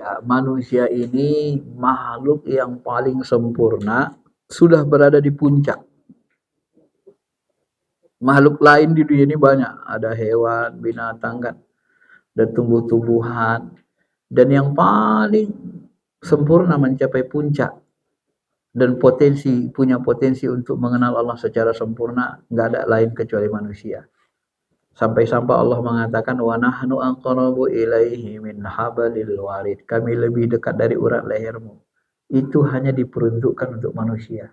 Ya, manusia ini makhluk yang paling sempurna, sudah berada di puncak. Makhluk lain di dunia ini banyak, ada hewan, binatang kan, dan tumbuh-tumbuhan. Dan yang paling sempurna mencapai puncak dan punya potensi untuk mengenal Allah secara sempurna, nggak ada lain kecuali manusia. Sampai-sampai Allah mengatakan wa nahnu aqrabu ilaihi min hablil warid. Kami lebih dekat dari urat lehermu. Itu hanya diperuntukkan untuk manusia.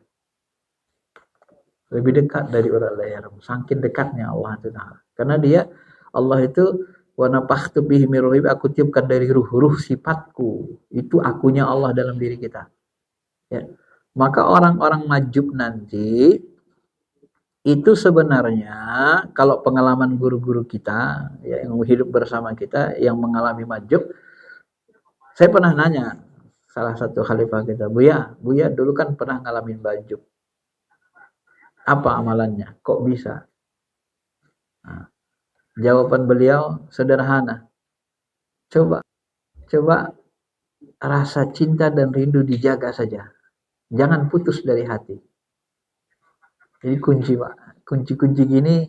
Lebih dekat dari urat lehermu. Saking dekatnya Allah itu. Karena dia Allah itu wa nafakhtu bihi min ruhi, aku tiupkan dari ruh sifatku. Itu akunya Allah dalam diri kita. Ya. Maka orang-orang majub nanti itu sebenarnya kalau pengalaman guru-guru kita ya, yang hidup bersama kita yang mengalami majub, saya pernah nanya salah satu khalifah kita, Buya dulu kan pernah ngalamin majub, apa amalannya, kok bisa? Nah, jawaban beliau sederhana, coba rasa cinta dan rindu dijaga saja, jangan putus dari hati. Jadi kunci Pak, kunci-kunci gini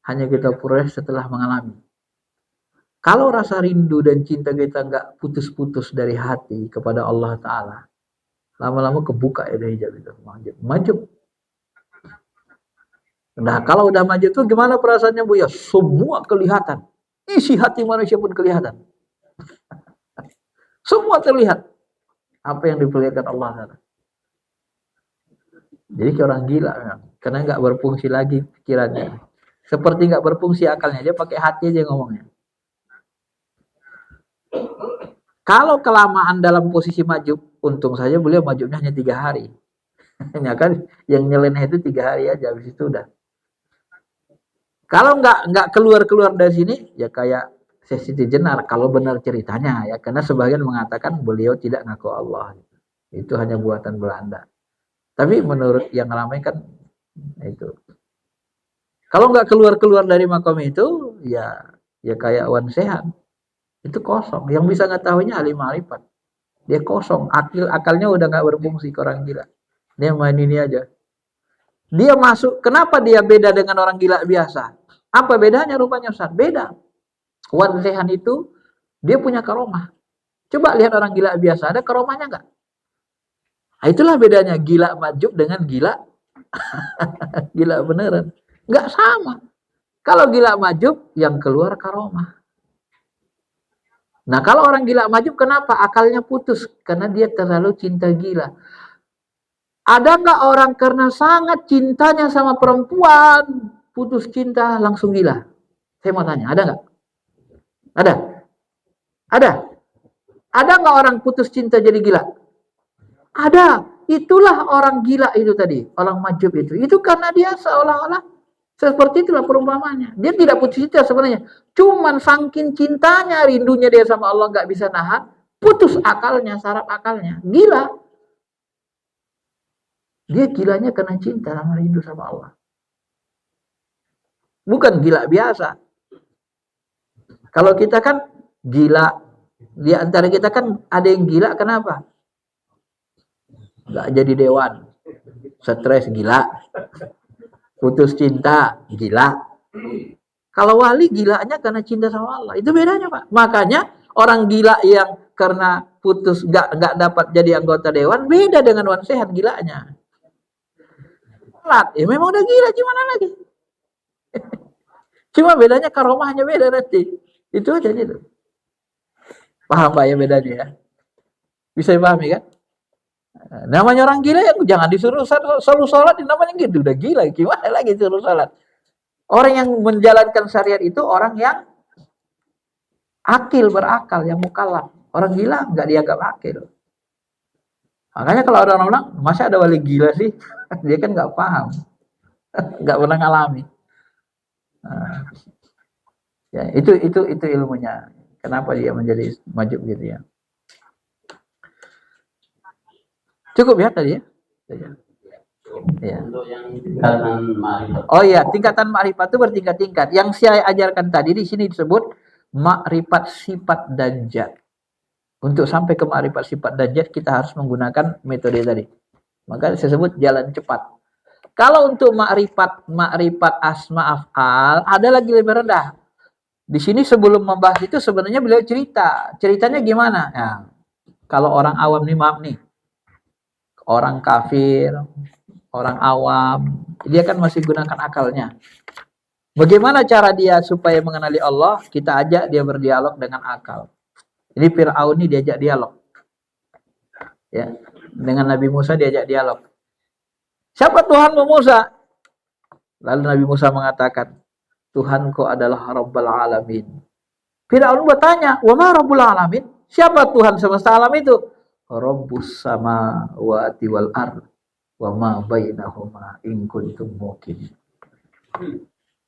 hanya kita peroleh setelah mengalami. Kalau rasa rindu dan cinta kita nggak putus-putus dari hati kepada Allah Ta'ala, lama-lama kebuka itu hijab itu. Majub. Nah kalau udah majub itu gimana perasaannya Bu ya? Semua kelihatan. Isi hati manusia pun kelihatan. Semua terlihat. Apa yang diperlihatkan Allah Ta'ala. Jadi kayak orang gila memang. Karena nggak berfungsi lagi pikirannya. Seperti nggak berfungsi akalnya. Dia pakai hati aja ngomongnya. Kalau kelamaan dalam posisi majub, untung saja beliau majubnya hanya 3 hari. Ya kan, yang nyeleneh itu 3 hari aja, habis itu udah. Kalau nggak keluar dari sini, ya kayak Siti Jenar, kalau benar ceritanya ya, karena sebagian mengatakan beliau tidak ngaku Allah. Itu hanya buatan Belanda. Tapi menurut yang ramai kan itu. Kalau nggak keluar dari makom itu, ya kayak Wan Sehat. Itu kosong. Yang bisa ngetahuinya ahli ma'rifat. Dia kosong. Akalnya udah nggak berfungsi ke orang gila. Dia main ini aja. Dia masuk. Kenapa dia beda dengan orang gila biasa? Apa bedanya rupanya Ustaz? Beda. Wan Sehat itu dia punya karomah. Coba lihat orang gila biasa. Ada karomahnya nggak? Nah, itulah bedanya gila majub dengan gila gila beneran. Nggak sama. Kalau gila majub yang keluar karomah. Nah kalau orang gila majub kenapa? Akalnya putus. Karena dia terlalu cinta gila. Ada nggak orang karena sangat cintanya sama perempuan putus cinta langsung gila? Saya mau tanya, ada nggak? Ada? Ada? Ada nggak orang putus cinta jadi gila? Ada. Itulah orang gila itu tadi. Orang majub itu. Itu karena dia seolah-olah seperti itulah perumpamannya. Dia tidak putus cinta sebenarnya. Cuman saking cintanya, rindunya dia sama Allah nggak bisa nahan. Putus akalnya, saraf akalnya. Gila. Dia gilanya karena cinta sama rindu sama Allah. Bukan gila biasa. Kalau kita kan gila. Di antara kita kan ada yang gila, kenapa? Nggak jadi dewan. Stres gila. Putus cinta gila. Kalau wali gilanya karena cinta sama Allah. Itu bedanya Pak. Makanya orang gila yang karena putus nggak dapat jadi anggota dewan beda dengan Wan Sehat gilanya. Ya memang udah gila, gimana lagi? Cuma bedanya karomahnya beda nanti. Itu aja gitu. Paham Pak ya bedanya ya? Bisa dipahami kan? Namanya orang gila ya jangan disuruh selalu sholat, namanya gitu, udah gila, gimana lagi disuruh sholat. Orang yang menjalankan syariat itu orang yang akil, berakal, yang mukallaf. Orang gila nggak dianggap akil. Makanya kalau ada orang bilang, masa ada wali gila sih? Dia kan nggak paham, nggak pernah ngalami. Nah, ya itu ilmunya. Kenapa dia menjadi majub gitu ya? Cukup ya tadi ya? Ya. Untuk yang tingkatan ma'rifat. Oh iya, tingkatan ma'rifat itu bertingkat-tingkat. Yang saya ajarkan tadi di sini disebut ma'rifat sifat dan zat. Untuk sampai ke ma'rifat sifat dan zat kita harus menggunakan metode tadi. Maka disebut jalan cepat. Kalau untuk ma'rifat asma af'al ada lagi lebih rendah. Di sini sebelum membahas itu sebenarnya beliau ceritanya gimana? Ya, kalau orang awam nih, maaf nih, orang kafir, orang awam, dia kan masih gunakan akalnya. Bagaimana cara dia supaya mengenali Allah? Kita ajak dia berdialog dengan akal. Jadi Fir'aun ini diajak dialog. Ya, dengan Nabi Musa diajak dialog. Siapa Tuhanmu Musa? Lalu Nabi Musa mengatakan, Tuhanku adalah Rabbul Alamin. Fir'aun bertanya, wa ma Rabbul Alamin? Siapa Tuhan semesta alam itu? Rabbus samawati wal ard wa ma bainahuma in kuntum muqinin.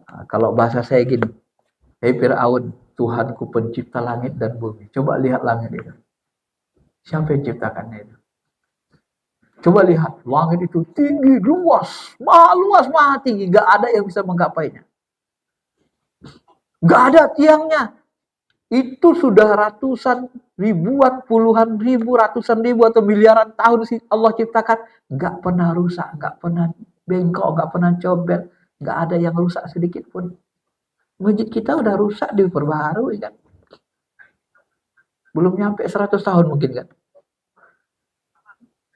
Nah, kalau bahasa saya gini, hei Fir'aun, Tuhanku pencipta langit dan bumi. Coba lihat langit itu. Siapa yang ciptakannya itu? Coba lihat, langit itu tinggi, luas, maha tinggi. Gak ada yang bisa menggapainya. Gak ada tiangnya. Itu sudah ratusan, ribuan, puluhan ribu, ratusan ribu atau miliaran tahun sih Allah ciptakan. Gak pernah rusak, gak pernah bengkok, gak pernah cobek. Gak ada yang rusak sedikit pun. Masjid kita udah rusak, diperbaharui kan. Belum nyampe 100 tahun mungkin kan.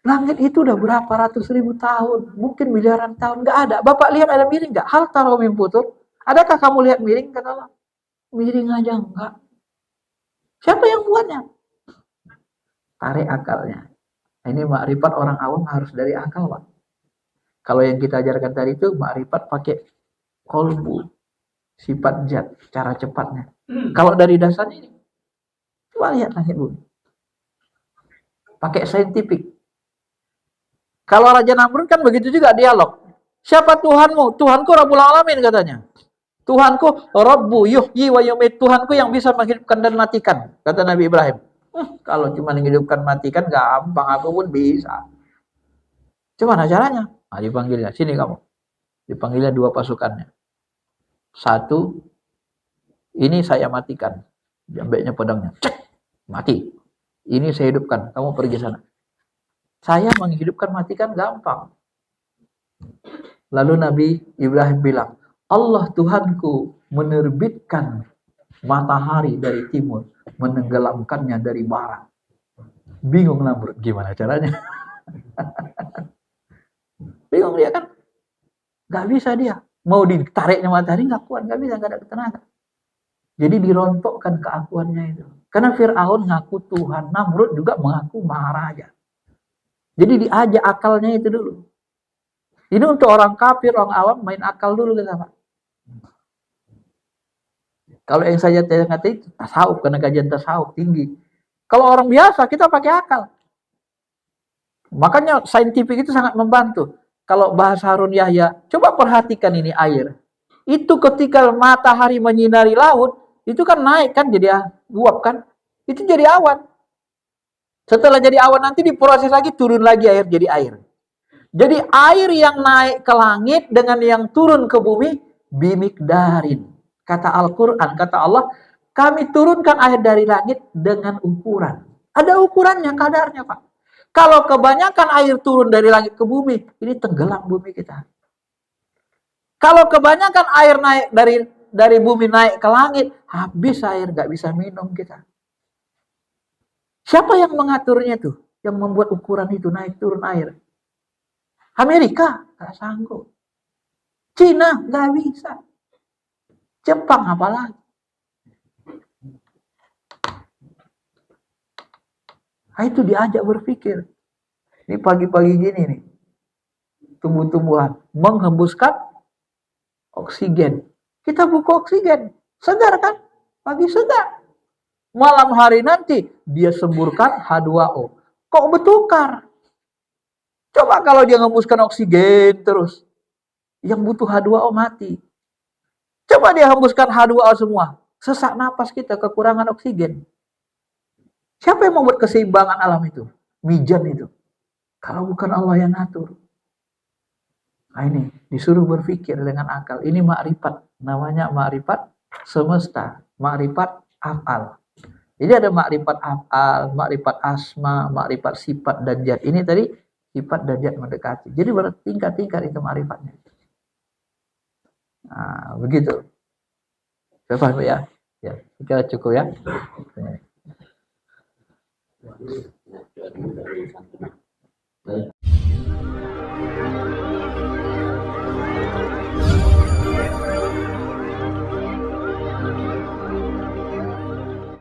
Langit itu udah berapa ratus ribu tahun, mungkin miliaran tahun, nggak ada. Bapak lihat ada miring nggak? Hal taruh putur. Adakah kamu lihat miring? Kata Allah. Miring aja enggak. Siapa yang buatnya? Tarik akalnya. Ini makrifat orang awam harus dari akal, Pak. Kalau yang kita ajarkan tadi itu makrifat pakai kolbu, sifat zat, cara cepatnya. Kalau dari dasarnya ini, coba lihat langit bumi. Pakai saintifik. Kalau Raja Namrud kan begitu juga dialog. Siapa Tuhanmu? Tuhanku Rabbul Alamin katanya. Tuhanku Rabbu yuhyi wa yumit. Tuhanku yang bisa menghidupkan dan matikan, kata Nabi Ibrahim. Kalau cuma menghidupkan matikan gampang, aku pun bisa. Gimana caranya? Nah, dipanggilnya, sini kamu. Dipanggilnya 2 pasukannya. 1, ini saya matikan. Diambilnya pedangnya. Cek, mati. Ini saya hidupkan, kamu pergi sana. Saya menghidupkan matikan gampang. Lalu Nabi Ibrahim bilang, Allah Tuhanku menerbitkan matahari dari timur, menenggelamkannya dari barat. Bingung Namrud, gimana caranya? Bingung dia kan? Gak bisa dia. Mau ditariknya matahari gak kuat, gak bisa, gak ada tenaga. Jadi dirontokkan keakuannya itu. Karena Fir'aun ngaku Tuhan, Namrud juga mengaku Maharaja. Jadi diajak akalnya itu dulu. Ini untuk orang kafir, orang awam, main akal dulu kita, Pak. Kalau yang saya kata itu tasawuf, karena kajian tasawuf tinggi. Kalau orang biasa kita pakai akal. Makanya saintifik itu sangat membantu. Kalau bahasa Harun Yahya, coba perhatikan ini air. Itu ketika matahari menyinari laut, itu kan naik kan jadi uap kan? Itu jadi awan. Setelah jadi awan nanti diproses lagi, turun lagi air jadi air. Jadi air yang naik ke langit dengan yang turun ke bumi, bimikdarin. Kata Al-Quran, kata Allah, kami turunkan air dari langit dengan ukuran. Ada ukurannya, kadarnya Pak. Kalau kebanyakan air turun dari langit ke bumi, ini tenggelam bumi kita. Kalau kebanyakan air naik dari bumi naik ke langit, habis air, nggak bisa minum kita. Siapa yang mengaturnya tuh? Yang membuat ukuran itu naik turun air? Amerika nggak sanggup. Cina nggak bisa. Jepang apalagi. Nah, itu diajak berpikir. Ini pagi-pagi gini nih. Tumbuh-tumbuhan menghembuskan oksigen. Kita buka oksigen. Segar kan? Pagi segar. Malam hari nanti dia semburkan H2O. Kok bertukar? Coba kalau dia ngembuskan oksigen terus. Yang butuh H2O mati. Coba dia hembuskan H2O semua. Sesak napas kita, kekurangan oksigen. Siapa yang membuat keseimbangan alam itu? Mijan itu. Kalau bukan Allah yang ngatur. Nah ini, disuruh berpikir dengan akal. Ini makrifat. Namanya makrifat semesta. Makrifat af'al. Jadi ada makrifat af'al, makrifat asma, makrifat sifat dan zat. Ini tadi sifat dan zat mendekati. Jadi bertingkat-tingkat itu makrifatnya. Nah, begitu. Saya paham ya? Ya, kira cukup ya.